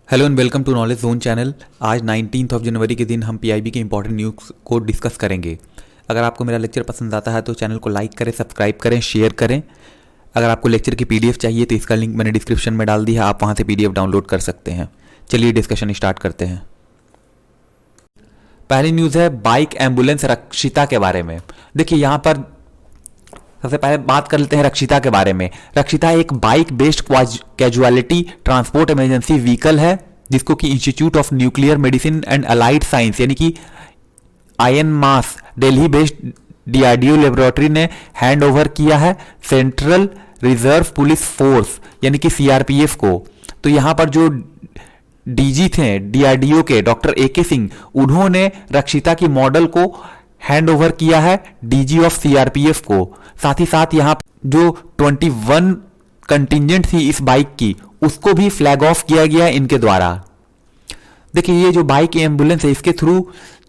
Hello and welcome to knowledge zone channel. आज 19 जनवरी के दिन हम पीआईबी के इंपॉर्टेंट न्यूज़ को डिस्कस करेंगे। अगर आपको मेरा लेक्चर पसंद आता है तो चैनल को लाइक करें, सब्सक्राइब करें, शेयर करें। अगर आपको लेक्चर की पीडीएफ चाहिए तो इसका लिंक मैंने डिस्क्रिप्शन में डाल दिया है, आप वहाँ से पीडीएफ डाउनलोड कर सकते हैं। चलिए डिस्कशन स्टार्ट करते हैं। पहली न्यूज़ है बाइक एम्बुलेंस रक्षिता के बारे में। देखिए यहाँ पर सबसे पहले बात कर लेते हैं रक्षिता के बारे में। रक्षिता एक bike based casualty transport emergency vehicle है जिसको कि institute of nuclear medicine and allied science यानी कि INMAS Delhi based DRDO laboratory ने हैंड ओवर किया है सेंट्रल रिजर्व पुलिस फोर्स यानी कि CRPF को। तो यहाँ पर जो DG थे DRDO के डॉक्टर AK सिंह, उन्होंने रक्षिता की मॉडल को हैंड ओवर किया है DG ऑफ CRPF को। साथ ही साथ यहाँ जो 21 कंटिजेंट थी इस बाइक की उसको भी फ्लैग ऑफ किया गया इनके द्वारा। देखिए ये जो बाइक एम्बुलेंस है इसके थ्रू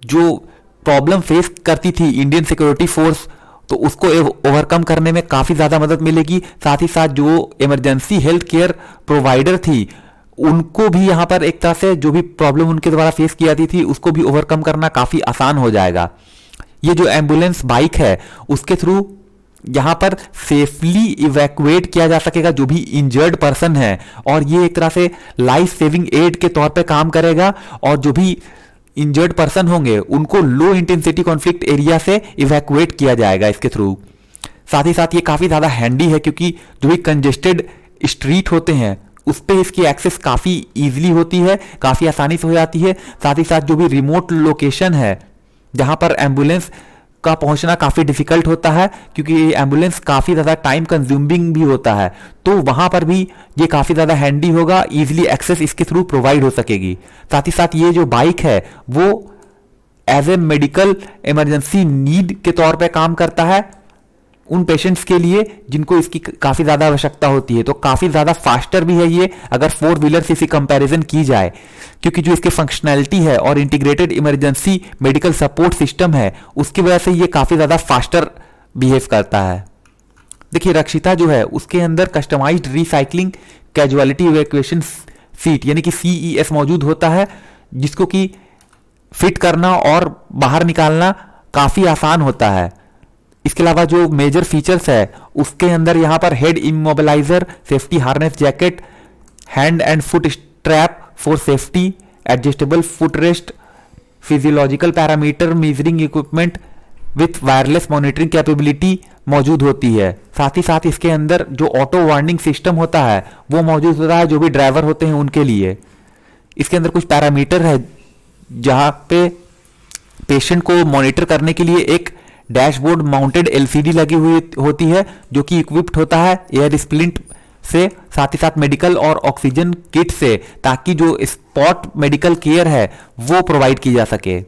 जो प्रॉब्लम फेस करती थी इंडियन सिक्योरिटी फोर्स तो उसको ओवरकम करने में काफ़ी ज़्यादा मदद मिलेगी। साथ ही साथ जो इमरजेंसी हेल्थ केयर प्रोवाइडर थी उनको भी यहाँ पर एक तरह से जो भी प्रॉब्लम उनके द्वारा फेस की जाती थी उसको भी ओवरकम करना काफ़ी आसान हो जाएगा। ये जो एम्बुलेंस बाइक है उसके थ्रू यहाँ पर सेफली इवैक्यूएट किया जा सकेगा जो भी इंजर्ड पर्सन है, और ये एक तरह से लाइफ सेविंग एड के तौर पे काम करेगा। और जो भी इंजर्ड पर्सन होंगे उनको लो इंटेंसिटी कॉन्फ्लिक्ट एरिया से इवैक्यूएट किया जाएगा इसके थ्रू। साथ ही साथ ये काफ़ी ज़्यादा हैंडी है क्योंकि जो भी कंजेस्टेड स्ट्रीट होते हैं उस पर इसकी एक्सेस काफ़ी ईजिली होती है, काफ़ी आसानी से हो जाती है। साथ ही साथ जो भी रिमोट लोकेशन है जहाँ पर एम्बुलेंस का पहुंचना काफ़ी डिफिकल्ट होता है क्योंकि एम्बुलेंस काफ़ी ज़्यादा टाइम कंज्यूमिंग भी होता है, तो वहाँ पर भी ये काफ़ी ज़्यादा हैंडी होगा, इजीली एक्सेस इसके थ्रू प्रोवाइड हो सकेगी। साथ ही साथ ये जो बाइक है वो as a medical emergency need के तौर पे काम करता है उन पेशेंट्स के लिए जिनको इसकी काफ़ी ज़्यादा आवश्यकता होती है। तो काफ़ी ज़्यादा फास्टर भी है ये अगर 4 व्हीलर से इसी कंपैरिजन की जाए, क्योंकि जो इसकी फंक्शनैलिटी है और integrated emergency medical support system है उसकी वजह से ये काफ़ी ज़्यादा फास्टर बिहेव करता है। देखिए रक्षिता जो है उसके अंदर customised recycling casualty evacuation seat यानी कि CES मौजूद होता है जिसको कि फिट करना और बाहर निकालना काफ़ी आसान होता है। इसके अलावा जो मेजर फीचर्स है उसके अंदर यहाँ पर head immobiliser, safety harness jacket, hand and foot strap for safety, adjustable foot rest, physiological parameter measuring equipment with wireless monitoring capability मौजूद होती है। साथ ही साथ इसके अंदर जो ऑटो वार्निंग सिस्टम होता है वो मौजूद होता है जो भी ड्राइवर होते हैं उनके लिए। इसके अंदर कुछ पैरामीटर है जहाँ पे पेशेंट को मॉनिटर करने के लिए एक डैशबोर्ड माउंटेड LCD लगी हुई होती है जो कि इक्विप्ड होता है एयर स्प्लिंट से, साथ ही साथ मेडिकल और ऑक्सीजन किट से, ताकि जो स्पॉट मेडिकल केयर है वो प्रोवाइड की जा सके।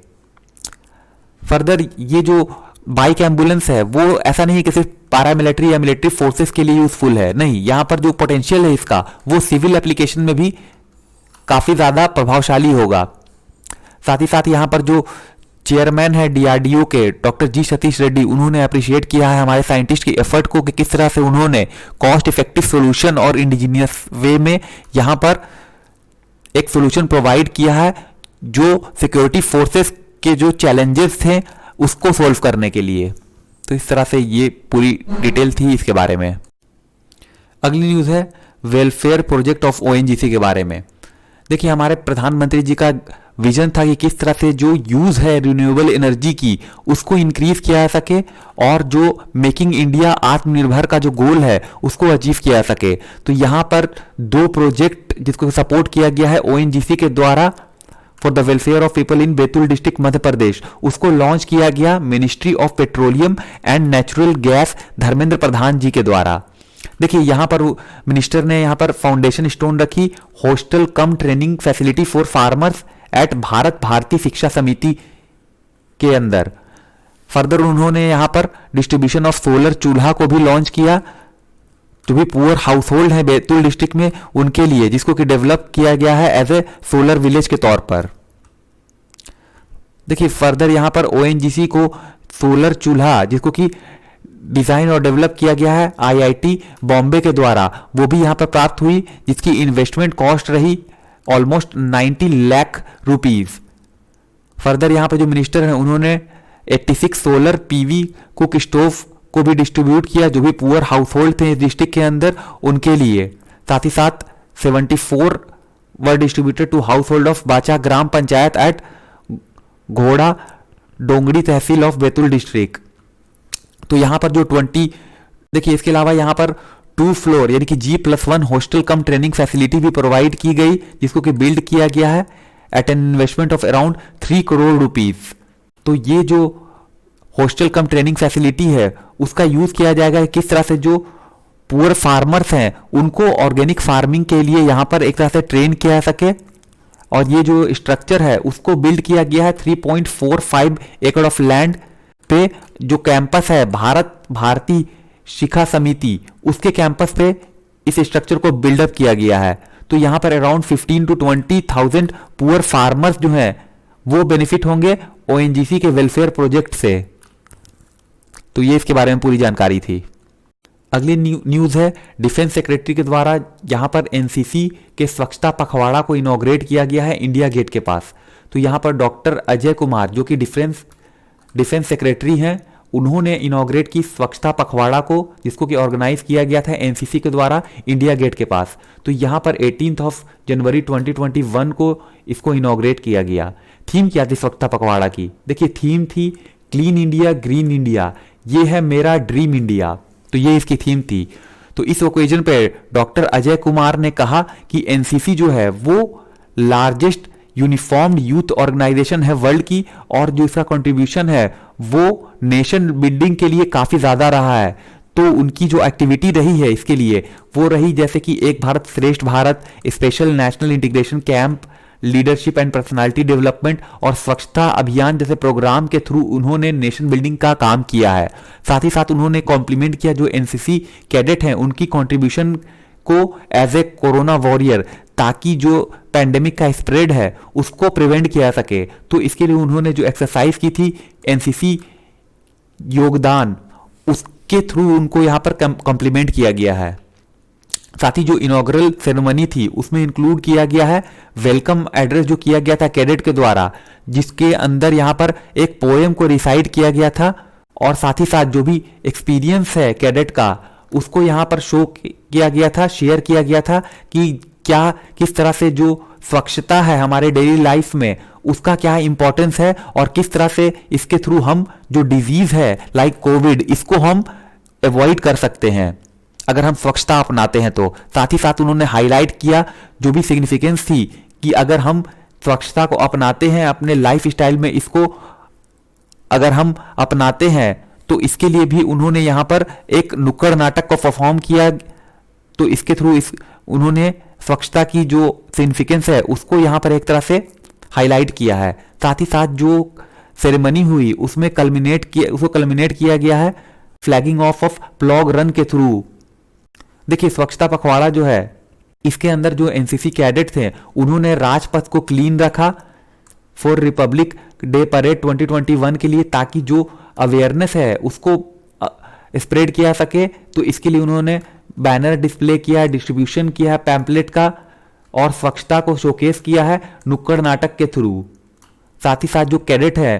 फर्दर ये जो बाइक एम्बुलेंस है वो ऐसा नहीं कि सिर्फ पैरामिलिट्री या मिलिट्री फोर्सेस के लिए यूजफुल है, नहीं, यहाँ पर जो पोटेंशियल है इसका वो सिविल एप्लीकेशन में भी काफ़ी ज़्यादा प्रभावशाली होगा। साथ ही साथ यहाँ पर जो चेयरमैन है DRDO के डॉक्टर G सतीश रेड्डी, उन्होंने अप्रिशिएट किया है हमारे साइंटिस्ट की एफर्ट को कि किस तरह से उन्होंने कॉस्ट इफेक्टिव सोल्यूशन और इंडिजीनियस वे में यहाँ पर एक सोल्यूशन प्रोवाइड किया है जो सिक्योरिटी फोर्सेस के जो चैलेंजेस थे उसको सोल्व करने के लिए। तो इस तरह से ये पूरी डिटेल थी इसके बारे में। अगली न्यूज़ है वेलफेयर प्रोजेक्ट ऑफ ONGC के बारे में। देखिए हमारे प्रधानमंत्री जी का विजन था कि किस तरह से जो यूज़ है रिन्यूएबल एनर्जी की उसको इंक्रीज किया जा सके और जो मेकिंग इंडिया आत्मनिर्भर का जो गोल है उसको अचीव किया जा सके। तो यहाँ पर 2 प्रोजेक्ट जिसको सपोर्ट किया गया है ONGC के द्वारा for the welfare of people in Betul district Madhya Pradesh, उसको लॉन्च किया गया ministry of petroleum and natural gas Dharmendra Pradhan ji के द्वारा। देखिए यहाँ पर मिनिस्टर ने यहाँ पर फाउंडेशन स्टोन रखी hostel cum training facility for farmers at Bharat Bharati Shiksha Samiti के अंदर। फर्दर उन्होंने यहाँ पर डिस्ट्रीब्यूशन ऑफ सोलर चूल्हा को भी लॉन्च किया जो भी पुअर हाउस होल्ड है बैतूल डिस्ट्रिक्ट में उनके लिए, जिसको कि डेवलप किया गया है एज ए सोलर विलेज के तौर पर। देखिए फर्दर यहाँ पर ONGC को सोलर चूल्हा जिसको कि डिज़ाइन और डेवलप किया गया है IIT बॉम्बे के द्वारा, वो भी यहाँ पर प्राप्त हुई जिसकी इन्वेस्टमेंट कॉस्ट रही ऑलमोस्ट 90 लाख रुपीज। फर्दर यहाँ पर जो मिनिस्टर हैं उन्होंने 86 सोलर पीवी कुक स्टोव को भी डिस्ट्रीब्यूट किया, जो भी पुअर हाउस होल्ड थे इस डिस्ट्रिक्ट के अंदर उनके लिए। साथ ही साथ 74 were distributed to household of Bacha gram panchayat at Ghoda Dongri tehsil of Betul district. तो यहाँ पर जो 20 देखिए, इसके अलावा यहाँ पर 2 फ्लोर यानी कि G+1 hostel cum training facility भी प्रोवाइड की गई, जिसको कि बिल्ड किया गया है at an investment of around 3 crore rupees. तो ये जो हॉस्टल कम ट्रेनिंग फैसिलिटी है उसका यूज किया जाएगा किस तरह से जो पुअर फार्मर्स हैं उनको ऑर्गेनिक फार्मिंग के लिए यहाँ पर एक तरह से ट्रेन किया जा सके। और ये जो स्ट्रक्चर है उसको बिल्ड किया गया है 3.45 एकड़ ऑफ लैंड पे। जो कैंपस है भारतीय शिखा समिति उसके कैंपस पे इस स्ट्रक्चर को बिल्डअप किया गया है। तो यहाँ पर अराउंड 15 to 20,000 पुअर फार्मर्स जो हैं वो बेनिफिट होंगे ओएनजीसी के वेलफेयर प्रोजेक्ट से। तो ये इसके बारे में पूरी जानकारी थी। अगली न्यूज है डिफेंस सेक्रेटरी के द्वारा यहाँ पर एनसीसी के स्वच्छता पखवाड़ा को इनॉग्रेट किया गया है इंडिया गेट के पास। तो यहाँ पर डॉक्टर अजय कुमार जो कि डिफेंस सेक्रेटरी हैं उन्होंने इनॉग्रेट की स्वच्छता पखवाड़ा को, जिसको कि ऑर्गेनाइज किया गया था एनसीसी के द्वारा इंडिया गेट के पास। तो यहाँ पर 18 जनवरी 2021 को इसको इनॉग्रेट किया गया। थीम क्या थी स्वच्छता पखवाड़ा की? देखिए थीम थी क्लीन इंडिया ग्रीन इंडिया, ये है मेरा ड्रीम इंडिया। तो ये इसकी थीम थी। तो इस ओकेजन पे डॉक्टर अजय कुमार ने कहा कि एनसीसी जो है वो लार्जेस्ट यूनिफॉर्म्ड यूथ ऑर्गेनाइजेशन है वर्ल्ड की, और जो इसका कंट्रीब्यूशन है वो नेशन बिल्डिंग के लिए काफी ज्यादा रहा है। तो उनकी जो एक्टिविटी रही है इसके लिए वो रही जैसे कि एक भारत श्रेष्ठ Bharat, special national integration camp, leadership and personality development और स्वच्छता अभियान जैसे प्रोग्राम के थ्रू उन्होंने नेशन बिल्डिंग का काम किया है। साथ ही साथ उन्होंने कॉम्प्लीमेंट किया जो एनसीसी कैडेट हैं उनकी कंट्रीब्यूशन को एज ए कोरोना वॉरियर, ताकि जो पैंडेमिक का स्प्रेड है उसको प्रिवेंट किया जा सके। तो इसके लिए उन्होंने जो एक्सरसाइज की थी एनसीसी योगदान, उसके थ्रू उनको यहाँ पर कॉम्प्लीमेंट किया गया है। साथ ही जो इनॉग्रल सेरेमनी थी उसमें इंक्लूड किया गया है वेलकम एड्रेस जो किया गया था कैडेट के द्वारा, जिसके अंदर यहाँ पर एक पोएम को रिसाइट किया गया था। और साथ ही साथ जो भी एक्सपीरियंस है कैडेट का उसको यहाँ पर शो किया गया था, शेयर किया गया था कि क्या किस तरह से जो स्वच्छता है हमारे डेली लाइफ में उसका क्या इंपॉर्टेंस है, और किस तरह से इसके थ्रू हम जो डिजीज है लाइक कोविड इसको हम अवॉइड कर सकते हैं अगर हम स्वच्छता अपनाते हैं। तो साथ ही साथ उन्होंने हाईलाइट किया जो भी सिग्निफिकेंस थी कि अगर हम स्वच्छता को अपनाते हैं अपने लाइफ स्टाइल में, इसको अगर हम अपनाते हैं तो इसके लिए भी उन्होंने यहाँ पर एक नुक्कड़ नाटक को परफॉर्म किया। तो इसके थ्रू उन्होंने स्वच्छता की जो सिग्निफिकेंस है उसको यहाँ पर एक तरह से हाईलाइट किया है। साथ ही साथ जो सेरेमनी हुई उसमें उसको कल्मिनेट किया गया है फ्लैगिंग ऑफ प्लॉग रन के थ्रू। देखिए स्वच्छता पखवाड़ा जो है इसके अंदर जो एनसीसी कैडेट थे उन्होंने राजपथ को क्लीन रखा फॉर रिपब्लिक डे परेड 2021 के लिए, ताकि जो अवेयरनेस है उसको स्प्रेड किया सके। तो इसके लिए उन्होंने बैनर डिस्प्ले किया है, डिस्ट्रीब्यूशन किया है पैम्पलेट का, और स्वच्छता को शोकेस किया है नुक्कड़ नाटक के थ्रू। साथ ही साथ जो कैडेट है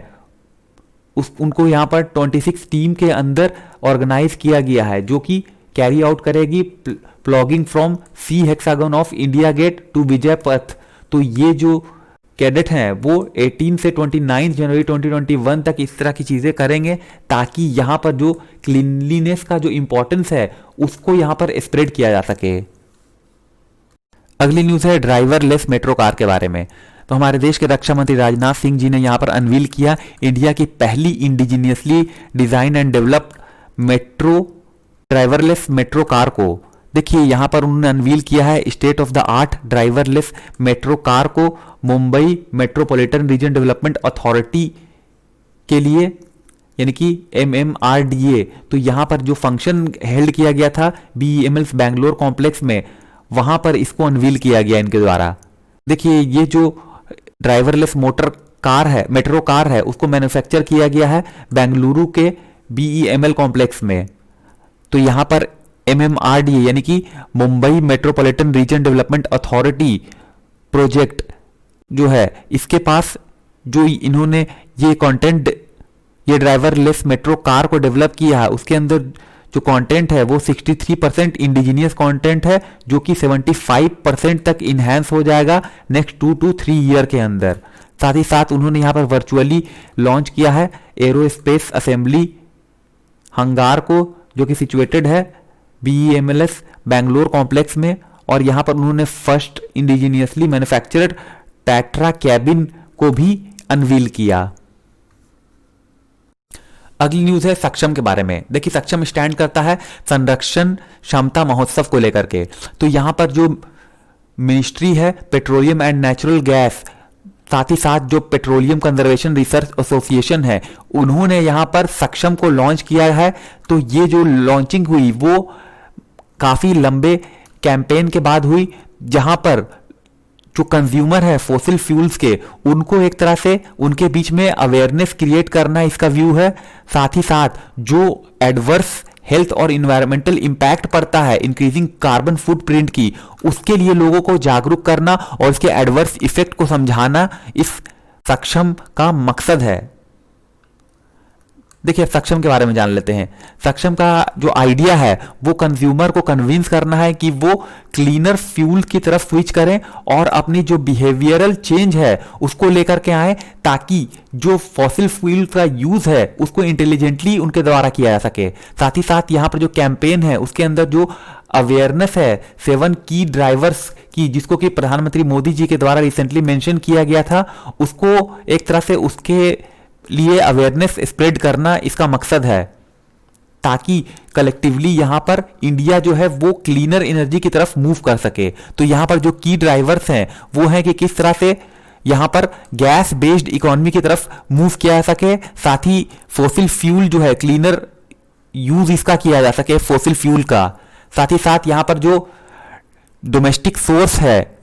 उनको यहाँ पर 26 टीम के अंदर ऑर्गेनाइज किया गया है जो कि कैरी आउट करेगी plogging from C hexagon of India Gate to Vijay Path. तो ये जो कैडेट हैं वो 18 से 29 जनवरी 2021 तक इस तरह की चीजें करेंगे, ताकि यहाँ पर जो क्लीनलीनेस का जो इंपॉर्टेंस है उसको यहाँ पर स्प्रेड किया जा सके। अगली न्यूज है ड्राइवरलेस मेट्रो कार के बारे में। तो हमारे देश के रक्षा मंत्री राजनाथ सिंह जी ने यहाँ पर अनवील किया इंडिया की पहली indigenously design and developed metro driverless metro car को। देखिए यहाँ पर उन्होंने अनवील किया है state of the art driverless metro car को Mumbai metropolitan region development authority के लिए, यानी कि MMRDA। तो यहाँ पर जो फंक्शन हेल्ड किया गया था BEML's बैंगलोर कॉम्प्लेक्स में, वहां पर इसको अनवील किया गया इनके द्वारा। देखिए ये जो ड्राइवरलेस मेट्रो कार है उसको मैन्युफैक्चर किया गया है बेंगलुरु के BEML कॉम्प्लेक्स में। तो यहाँ पर MMRDA यानी कि Mumbai metropolitan region development authority project जो है इसके पास जो इन्होंने ये कंटेंट, ये ड्राइवरलेस मेट्रो कार को डेवलप किया है, उसके अंदर जो कंटेंट है वो 63% इंडिजीनियस कंटेंट है, जो कि 75% तक इन्हेंस हो जाएगा नेक्स्ट 2 to 3 ईयर के अंदर। साथ ही साथ उन्होंने यहाँ पर वर्चुअली लॉन्च किया है एरोस्पेस असेंबली हंगार को, जो कि सिचुएटेड है BEMLS बैंगलोर कॉम्प्लेक्स में, और यहाँ पर उन्होंने first indigenously manufactured tetra cabin को भी अनवील किया। अगली न्यूज है सक्षम के बारे में। देखिए सक्षम स्टैंड करता है संरक्षण क्षमता महोत्सव को लेकर के। तो यहां पर जो मिनिस्ट्री है पेट्रोलियम एंड नेचुरल गैस, साथ ही साथ जो पेट्रोलियम कंजर्वेशन रिसर्च एसोसिएशन है, उन्होंने यहां पर सक्षम को लॉन्च किया है। तो ये जो लॉन्चिंग हुई वो काफी लंबे कैंपेन के बाद हुई, जहां पर जो कंज्यूमर है फॉसिल फ्यूल्स के, उनको एक तरह से उनके बीच में अवेयरनेस क्रिएट करना इसका व्यू है। साथ ही साथ जो एडवर्स हेल्थ और इन्वायरमेंटल इंपैक्ट पड़ता है इंक्रीजिंग कार्बन फुटप्रिंट की, उसके लिए लोगों को जागरूक करना और इसके एडवर्स इफेक्ट को समझाना इस सक्षम का मकसद है। देखिए सक्षम के बारे में जान लेते हैं। सक्षम का जो आइडिया है वो कंज्यूमर को कन्विंस करना है कि वो क्लीनर फ्यूल की तरफ स्विच करें और अपनी जो बिहेवियरल चेंज है उसको लेकर के आए, ताकि जो फॉसिल फ्यूल का यूज है उसको इंटेलिजेंटली उनके द्वारा किया जा सके। साथ ही साथ यहाँ पर जो कैंपेन है उसके अंदर जो अवेयरनेस है 7 की ड्राइवर्स की, जिसको कि प्रधानमंत्री मोदी जी के द्वारा रिसेंटली मेंशन किया गया था, उसको एक तरह से उसके लिए अवेयरनेस स्प्रेड करना इसका मकसद है, ताकि कलेक्टिवली यहां पर इंडिया जो है वो क्लीनर एनर्जी की तरफ मूव कर सके। तो यहां पर जो की ड्राइवर्स हैं वो है कि किस तरह से यहां पर गैस बेस्ड इकोनॉमी की तरफ मूव किया जा सके, साथ ही फॉसिल फ्यूल जो है क्लीनर यूज इसका किया जा सके फॉसिल फ्यूल का। साथ ही साथ यहां पर जो डोमेस्टिक सोर्स है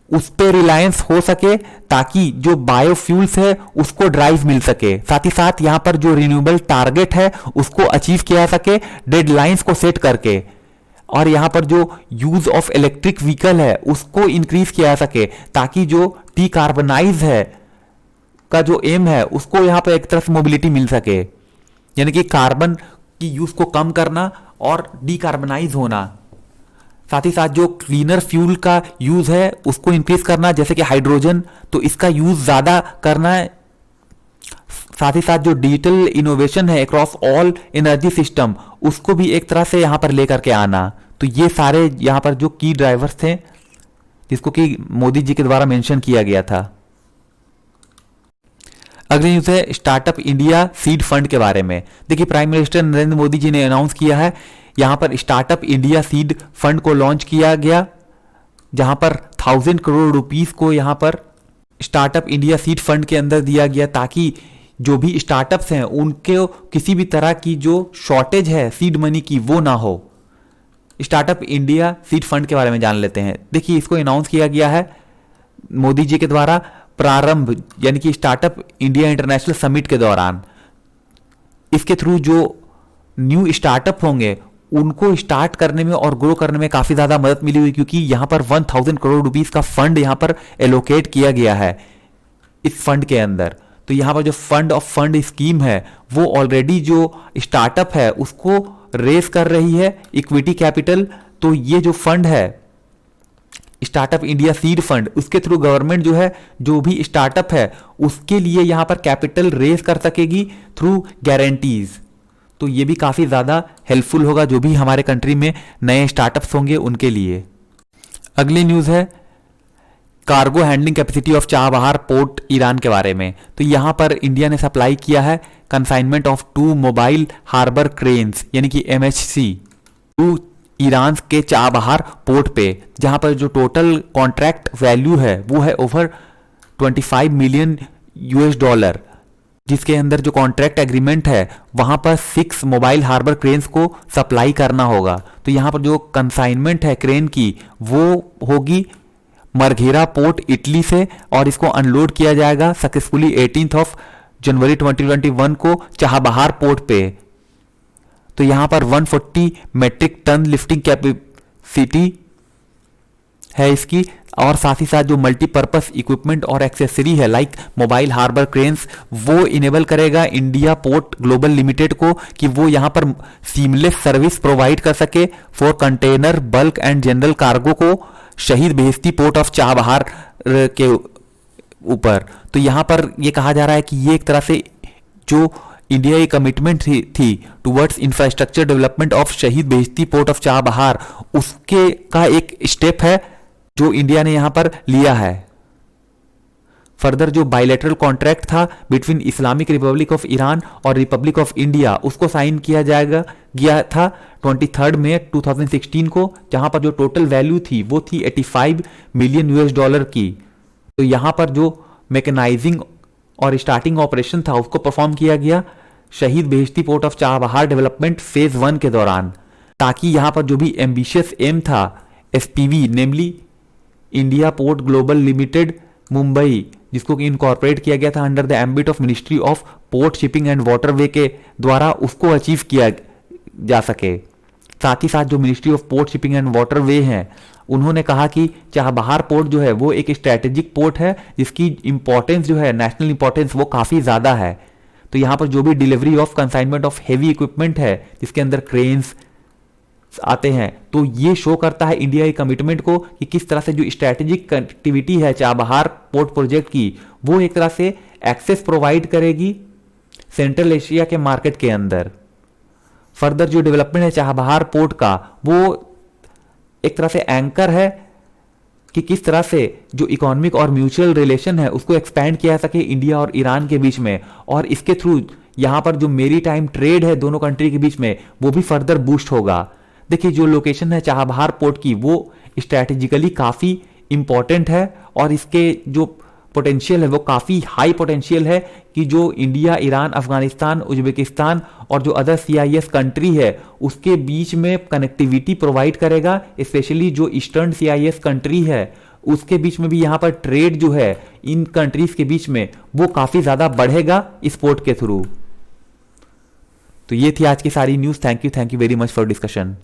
उस पे रिलायंस हो सके, ताकि जो बायोफ्यूल्स है उसको ड्राइव मिल सके। साथ ही साथ यहां पर जो रिन्यूएबल टारगेट है उसको अचीव किया जा सके डेडलाइंस को सेट करके, और यहां पर जो यूज ऑफ इलेक्ट्रिक व्हीकल है उसको इंक्रीज किया जा सके, ताकि जो डीकार्बनाइज है का जो एम है उसको यहां पर एक तरफ मोबिलिटी मिल सके, यानी कि कार्बन की यूज को कम करना और डीकार्बनाइज होना। साथ ही साथ जो क्लीनर फ्यूल का यूज है उसको इंक्रीज करना, जैसे कि हाइड्रोजन, तो इसका यूज ज्यादा करना है। साथ ही साथ जो डिजिटल इनोवेशन है अक्रॉस ऑल एनर्जी सिस्टम, उसको भी एक तरह से यहां पर लेकर के आना। तो ये सारे यहां पर जो की ड्राइवर्स थे जिसको कि मोदी जी के द्वारा मेंशन किया गया था। अगली न्यूज है स्टार्टअप इंडिया सीड फंड के बारे में। देखिए प्राइम मिनिस्टर नरेंद्र मोदी जी ने अनाउंस किया है यहां पर स्टार्टअप इंडिया सीड फंड को लॉन्च किया गया, जहां पर 1000 करोड़ रुपीस को यहां पर स्टार्टअप इंडिया सीड फंड के अंदर दिया गया, ताकि जो भी स्टार्टअप्स हैं उनके किसी भी तरह की जो शॉर्टेज है सीड मनी की वो ना हो। स्टार्टअप इंडिया सीड फंड के बारे में जान लेते हैं। देखिए इसको अनाउंस किया गया है मोदी जी के द्वारा प्रारंभ, यानी कि स्टार्टअप इंडिया इंटरनेशनल समिट के दौरान। इसके थ्रू जो न्यू स्टार्टअप होंगे उनको स्टार्ट करने में और ग्रो करने में काफी ज्यादा मदद मिली हुई, क्योंकि यहां पर 1000 करोड़ रुपीस का फंड यहां पर एलोकेट किया गया है इस फंड के अंदर। तो यहां पर जो फंड ऑफ फंड स्कीम है वो ऑलरेडी जो स्टार्टअप है उसको रेस कर रही है इक्विटी कैपिटल। तो ये जो फंड है स्टार्टअप इंडिया सीड फंड, उसके थ्रू गवर्नमेंट जो है जो भी स्टार्टअप है उसके लिए यहां पर कैपिटल रेस कर सकेगी थ्रू गारंटीज। तो ये भी काफी ज्यादा हेल्पफुल होगा जो भी हमारे कंट्री में नए स्टार्टअप्स होंगे उनके लिए। अगली न्यूज है cargo handling capacity of Chabahar port Iran के बारे में। तो यहां पर इंडिया ने सप्लाई किया है consignment of 2 mobile harbour cranes, यानी कि MHC टू ईरान के चाबहार पोर्ट पे, जहां पर जो टोटल कॉन्ट्रैक्ट वैल्यू है वो है ओवर $25 मिलियन, जिसके अंदर जो कॉन्ट्रैक्ट एग्रीमेंट है वहां पर 6 मोबाइल हार्बर क्रेन्स को सप्लाई करना होगा। तो यहां पर जो कंसाइनमेंट है क्रेन की वो होगी मरघेरा पोर्ट इटली से, और इसको अनलोड किया जाएगा सक्सेसफुली 18 जनवरी 2021 को चाबहार पोर्ट पे। तो यहां पर 140 मेट्रिक टन लिफ्टिंग कैपेसिटी है इसकी, और साथ ही साथ जो मल्टीपर्पस इक्विपमेंट और एक्सेसरी है लाइक मोबाइल हार्बर क्रेन्स, वो इनेबल करेगा इंडिया पोर्ट ग्लोबल लिमिटेड को कि वो यहाँ पर सीमलेस सर्विस प्रोवाइड कर सके for container bulk and general cargo को शहीद बेहेश्ती पोर्ट ऑफ चाबहार के ऊपर। तो यहाँ पर ये कहा जा रहा है कि ये एक तरह से जो इंडिया की कमिटमेंट थी टुवर्ड्स इंफ्रास्ट्रक्चर डेवलपमेंट ऑफ शहीद बेहेश्ती पोर्ट ऑफ चाबहार, उसके का एक स्टेप है जो इंडिया ने यहां पर लिया है। फर्दर जो बायलैटरल कॉन्ट्रैक्ट था between Islamic Republic of Iran और रिपब्लिक ऑफ इंडिया, उसको साइन किया गया था 23 मई 2016 को, जहां पर जो टोटल वैल्यू थी वो थी 85 मिलियन यूएस डॉलर की। तो यहां पर जो मैकेनाइजिंग और स्टार्टिंग ऑपरेशन था उसको परफॉर्म किया गया Shahid Beheshti port of Chabahar development phase 1 के दौरान, ताकि यहां पर जो भी एम्बिशियस एम था SPV namely India Port Global Limited Mumbai, जिसको कि इनकॉर्पोरेट किया गया था under the ambit of ministry of port shipping and waterway के द्वारा, उसको अचीव किया जा सके। साथ ही साथ जो ministry of port shipping and waterway हैं उन्होंने कहा कि चाबहार पोर्ट जो है वो एक स्ट्रैटेजिक पोर्ट है जिसकी इंपॉर्टेंस जो है, नेशनल इंपॉर्टेंस, वो काफ़ी ज़्यादा है। तो यहाँ पर जो भी delivery of consignment of heavy equipment है जिसके अंदर क्रेन्स आते हैं, तो ये शो करता है इंडिया की कमिटमेंट को कि किस तरह से जो स्ट्रैटेजिक कनेक्टिविटी है चाबहार पोर्ट प्रोजेक्ट की, वो एक तरह से एक्सेस प्रोवाइड करेगी सेंट्रल एशिया के मार्केट के अंदर। फर्दर जो डेवलपमेंट है चाबहार पोर्ट का, वो एक तरह से एंकर है कि किस तरह से जो इकोनॉमिक और म्यूचुअल रिलेशन है उसको एक्सपैंड किया जा सके इंडिया और ईरान के बीच में, और इसके थ्रू यहां पर जो मेरी टाइम ट्रेड है दोनों कंट्री के बीच में वो भी फर्दर बूस्ट होगा। देखिए जो लोकेशन है चाबहार पोर्ट की वो स्ट्रैटेजिकली काफ़ी इंपॉर्टेंट है और इसके जो पोटेंशियल है वो काफ़ी हाई पोटेंशियल है कि जो इंडिया, ईरान, अफगानिस्तान, उज्बेकिस्तान और जो अदर CIS कंट्री है उसके बीच में कनेक्टिविटी प्रोवाइड करेगा। स्पेशली जो ईस्टर्न CIS कंट्री है उसके बीच में भी यहाँ पर ट्रेड जो है इन कंट्रीज के बीच में वो काफ़ी ज़्यादा बढ़ेगा इस पोर्ट के थ्रू। तो ये थी आज की सारी news. Thank you very much for discussion.